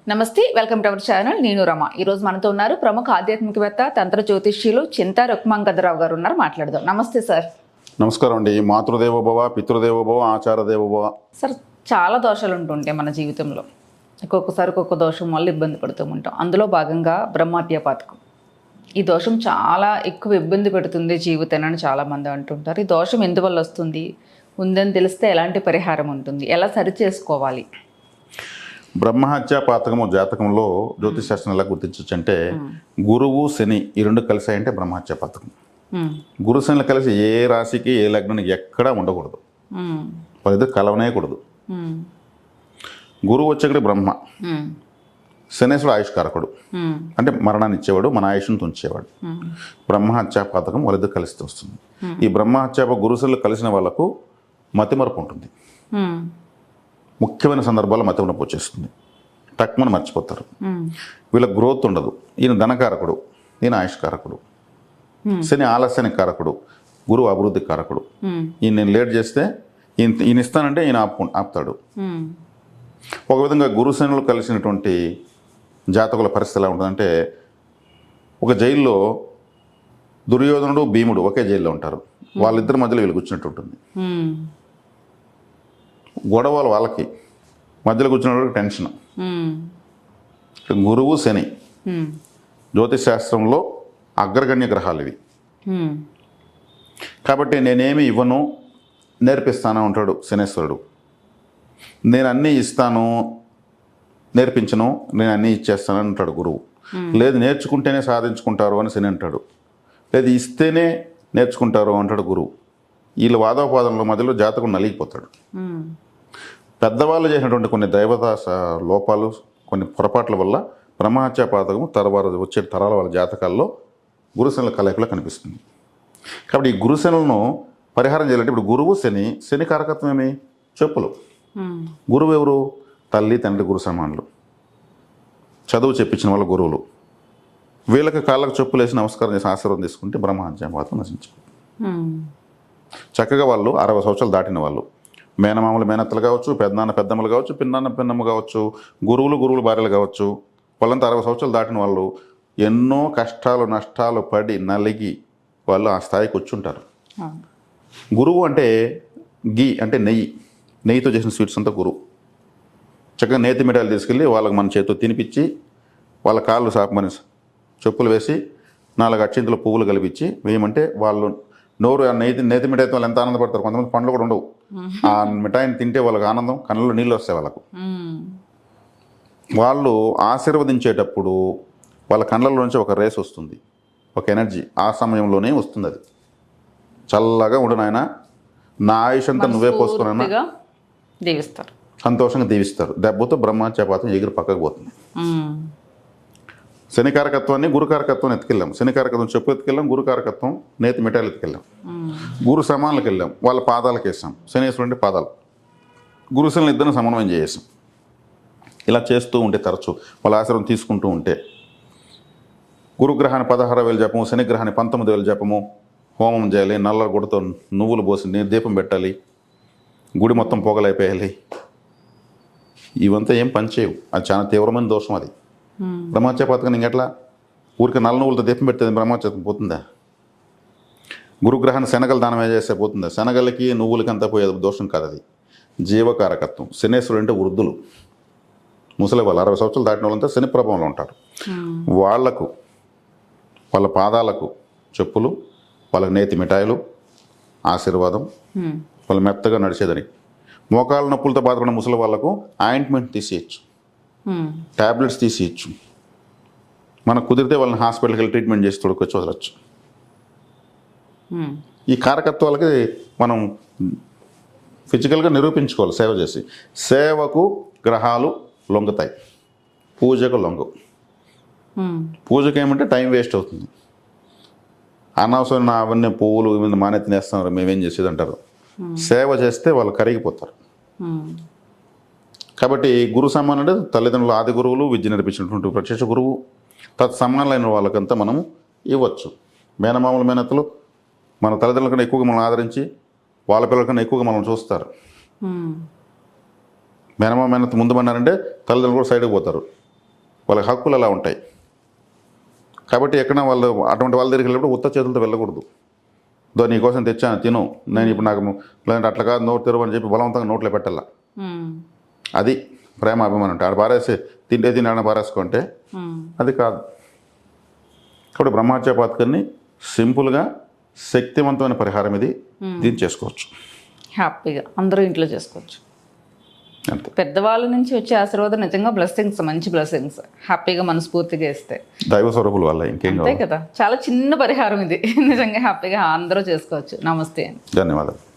నమస్తే, welcome to our channel. నేను రమ. ఈ రోజు మనతో ఉన్నారు ప్రముఖ ఆధ్యాత్మికవేత్త, తంత్ర జ్యోతిష్యులు చింతా రుక్మాంగదరావు గారు ఉన్నారు. మాట్లాడదాం. నమస్తే సార్. నమస్కారం అండి. మాతృదేవోభవ, పితృదేవోభవ, ఆచారదేవోభవ. సార్, చాలా దోషాలు ఉంటుంటాయి మన జీవితంలో. ఒక్కొక్కసారి ఒక్కొక్క దోషం వల్ల ఇబ్బంది పడుతూ ఉంటాం. అందులో భాగంగా బ్రహ్మహత్య పాతకం. ఈ దోషం చాలా ఎక్కువ ఇబ్బంది పెడుతుంది జీవితాన్ని చాలామంది అంటుంటారు. ఈ దోషం ఎందువల్ల వస్తుంది, ఉందని తెలిస్తే ఎలాంటి పరిహారం ఉంటుంది, ఎలా సరి చేసుకోవాలి? బ్రహ్మహత్య పాతకము జాతకంలో జ్యోతిష్ శాస్త్రం ఎలా గుర్తించవచ్చు అంటే, గురువు శని ఈ రెండు కలిసాయంటే బ్రహ్మహత్య పాతకం. గురు శనులు కలిసి ఏ రాశికి ఏ లగ్నానికి ఎక్కడా ఉండకూడదు, వాళ్ళిద్దరు కలవనేయకూడదు. గురువు వచ్చేకటి బ్రహ్మ, శనేశ్వరుడు ఆయుష్కారకుడు, అంటే మరణాన్ని ఇచ్చేవాడు, మన ఆయుష్ను తుంచేవాడు. బ్రహ్మహత్య పాతకం వాళ్ళిద్దరు కలిసి వస్తుంది. ఈ బ్రహ్మహత్య గురుశనులు కలిసిన వాళ్ళకు మతిమరపు ఉంటుంది. ముఖ్యమైన సందర్భాల్లో మతిమరపు వచ్చేస్తుంది, టక్మని మర్చిపోతారు. వీళ్ళ గ్రోత్ ఉండదు. ఈయన ధనకారకుడు, ఈయన ఆయుష్కారకుడు. శని ఆలస్యానికి కారకుడు, గురువు అభివృద్ధి కారకుడు. ఈయన నేను లేట్ చేస్తే ఈయన ఇస్తానంటే ఈయన ఆపుతాడు. ఒక విధంగా గురు శనులు కలిసినటువంటి జాతకుల పరిస్థితి ఎలా ఉంటుందంటే, ఒక జైల్లో దుర్యోధనుడు భీముడు ఒకే జైల్లో ఉంటారు. వాళ్ళిద్దరి మధ్యలో వీళ్ళు కూర్చున్నట్టు ఉంటుంది. గొడవలు వాళ్ళకి, మధ్యలో కూర్చున్నప్పుడు టెన్షన్. గురువు శని జ్యోతిష్ శాస్త్రంలో అగ్రగణ్య గ్రహాలు ఇవి. కాబట్టి నేనేమి ఇవ్వను, నేర్పిస్తాను అంటాడు శనేశ్వరుడు. నేను అన్నీ ఇస్తాను, నేర్పించను, నేను అన్నీ ఇచ్చేస్తాను అంటాడు గురువు. లేదు నేర్చుకుంటేనే సాధించుకుంటారు అని శని అంటాడు. లేదు ఇస్తేనే నేర్చుకుంటారు అంటాడు గురువు. వీళ్ళ వాదోపాదంలో మధ్యలో జాతకుడు నలిగిపోతాడు. పెద్దవాళ్ళు చేసినటువంటి కొన్ని దైవతా లోపాలు, కొన్ని పొరపాట్ల వల్ల బ్రహ్మహత్య పాతకము తర్వాత వచ్చే తరాల వాళ్ళ జాతకాల్లో గురుశనుల కలయికలో కనిపిస్తుంది. కాబట్టి ఈ గురుశనులను పరిహారం చేయాలంటే, ఇప్పుడు గురువు శని, శని కారకత్వం ఏమి? చెప్పులు. గురువు ఎవరు? తల్లి తండ్రి గురు సమానులు, చదువు చెప్పించిన వాళ్ళ గురువులు. వీళ్ళకి కాళ్ళకు చెప్పులు వేసి నమస్కారం చేసి ఆశీర్వాదం తీసుకుంటే బ్రహ్మహత్య పాతకం నశించుకుంటుంది. చక్కగా వాళ్ళు 60 సంవత్సరాలు దాటిన వాళ్ళు, మేనమామలు మేనత్తలు కావచ్చు, పెద్దనాన్న పెద్దమ్మలు కావచ్చు, పిన్నాన్న పిన్నమ్మ కావచ్చు, గురువులు భార్యలు కావచ్చు, వాళ్ళంతా 60 సంవత్సరాలు దాటిన వాళ్ళు ఎన్నో కష్టాలు నష్టాలు పడి నలిగి వాళ్ళు ఆ స్థాయికి వచ్చుంటారు. గురువు అంటే గీ అంటే నెయ్యితో చేసిన స్వీట్స్ అంతా గురువు. చక్కగా నేతి మిఠాయిలు తీసుకెళ్ళి వాళ్ళకి మన చేతితో తినిపించి, వాళ్ళ కాళ్ళు సాపమని చెప్పులు వేసి 4 అక్షింతలు పువ్వులు కలిపించి వేయమంటే వాళ్ళు నోరు నేతి మిఠాయితో వాళ్ళు ఎంత ఆనందపడతారు. కొంతమంది పండ్లు కూడా ఉండవు. ఆ మిఠాయిని తింటే వాళ్ళకి ఆనందం, కళ్ళలో నీళ్ళు వస్తాయి వాళ్ళకు. వాళ్ళు ఆశీర్వదించేటప్పుడు వాళ్ళ కళ్ళలో నుంచి ఒక రేస్ వస్తుంది, ఒక ఎనర్జీ ఆ సమయంలోనే వస్తుంది. అది చల్లగా ఉండు నాయన, నా ఆయుష్ అంతా నువ్వే పోసుకున్నా దీవిస్తారు, సంతోషంగా దీవిస్తారు. దెబ్బతో బ్రహ్మహత్య పాతకం ఎగిరి పక్కకు పోతుంది. శనికారకత్వాన్ని గురుకారకత్వాన్ని ఎత్తుకెళ్ళాం. శనికారకత్వం చెప్పు ఎత్తుకెళ్ళాం, గురుకారకత్వం నేతి మిఠాయిలు ఎత్తుకెళ్ళాం. గురు సమానులకు వెళ్ళాం, వాళ్ళ పాదాలకు వేసాం. శనేశ్వరుడి పాదాలు, గురుశనులు ఇద్దరిని సమన్వయం చేసాం. ఇలా చేస్తూ ఉంటే తరచు వాళ్ళ ఆశ్రమం తీసుకుంటూ ఉంటే గురుగ్రహాన్ని 16,000 జపము, శనిగ్రహాన్ని 19,000 జపము, హోమం చేయాలి. నల్ల గుడితో నువ్వులు పోసి దీపం పెట్టాలి, గుడి మొత్తం పొగలైపోయాలి. ఇవంతా ఏం పనిచేయవు. అది చాలా తీవ్రమైన దోషం. అది బ్రహ్మహత్య పాతకం ఇంకెట్లా ఊరికి నల్ల నువ్వులతో దీపం పెడితే బ్రహ్మహత్య పోతుందా? గురుగ్రహాన్ని శనగలు దానం చేస్తే పోతుందా? శనగలకి నువ్వులకి అంతా పోయే దోషం కాదు. అది జీవకారకత్వం. శనేశ్వరుడు అంటే వృద్ధులు, ముసలి వాళ్ళు, 60 సంవత్సరాలు దాటిన వాళ్ళంతా శని ప్రభావంలో ఉంటారు. వాళ్లకు వాళ్ళ పాదాలకు చెప్పులు, వాళ్ళకి నేతి మిఠాయిలు, ఆశీర్వాదం, వాళ్ళు మెత్తగా నడిచేదని. మోకాళ్ళ నొప్పులతో బాధపడిన ముసలి వాళ్ళకు ఆయింట్మెంట్ తీసేయచ్చు, ట్యాబ్లెట్స్ తీసేయచ్చు. మనకు కుదిరితే వాళ్ళని హాస్పిటల్కి వెళ్ళి ట్రీట్మెంట్ చేసి తొడుకొచ్చి వదలచ్చు. ఈ కారకత్వాలకి మనం ఫిజికల్గా నిరూపించుకోవాలి సేవ చేసి. సేవకు గ్రహాలు లొంగుతాయి, పూజకు లొంగవు. పూజకు ఏమంటే టైం వేస్ట్ అవుతుంది. అనవసరం అవన్నీ పువ్వులు ఇవన్నీ మానే తినేస్తున్నారు, మేమేం చేసేది అంటారు. సేవ చేస్తే వాళ్ళు కరిగిపోతారు. కాబట్టి గురు సమానం అంటే తల్లిదండ్రులు ఆది గురువులు, విద్య నేర్పించినటువంటి ప్రత్యక్ష గురువు, తత్సమానులైన వాళ్ళకంతా మనము ఇవ్వచ్చు. మేనమామల మేనత్తలు మన తల్లిదండ్రుల కన్నా ఎక్కువగా మనం ఆదరించి వాళ్ళ పిల్లల కన్నా ఎక్కువగా మనం చూస్తారు. మేనమామ మేనత్త ముందు పడినారంటే తల్లిదండ్రులు కూడా సైడ్కి పోతారు. వాళ్ళ హక్కులు అలా ఉంటాయి. కాబట్టి ఎక్కడ వాళ్ళు అటువంటి వాళ్ళ దగ్గరికి వెళ్ళినప్పుడు ఉత్త చేతులతో వెళ్ళకూడదు. నీకోసం తెచ్చాను తిను, నేను ఇప్పుడు నాకు లేదంటే అట్లా కాదు నోటు తెరవని చెప్పి బలవంతంగా నోట్లో పెట్టాల. అది ప్రేమ అభిమానం అంటే ఆడ పారేసి తింటే తినాడని పారేసుకుంటే అది కాదు. కాబట్టి బ్రహ్మహత్య పాతకాన్ని సింపుల్గా శక్తివంతమైన పరిహారం ఇది. దీన్ని చేసుకోవచ్చు హ్యాపీగా అందరూ ఇంట్లో చేసుకోవచ్చు. అంతే. పెద్దవాళ్ళ నుంచి వచ్చే ఆశీర్వాదం నిజంగా బ్లెస్సింగ్స్, మంచి బ్లెస్సింగ్స్. హ్యాపీగా మనస్ఫూర్తిగా ఇస్తే దైవ స్వరూపుల వల్ల ఇంకేం అంతే కావాలి. కదా. చాలా చిన్న పరిహారం ఇది, నిజంగా హ్యాపీగా అందరూ చేసుకోవచ్చు. నమస్తే అండి. ధన్యవాదాలు.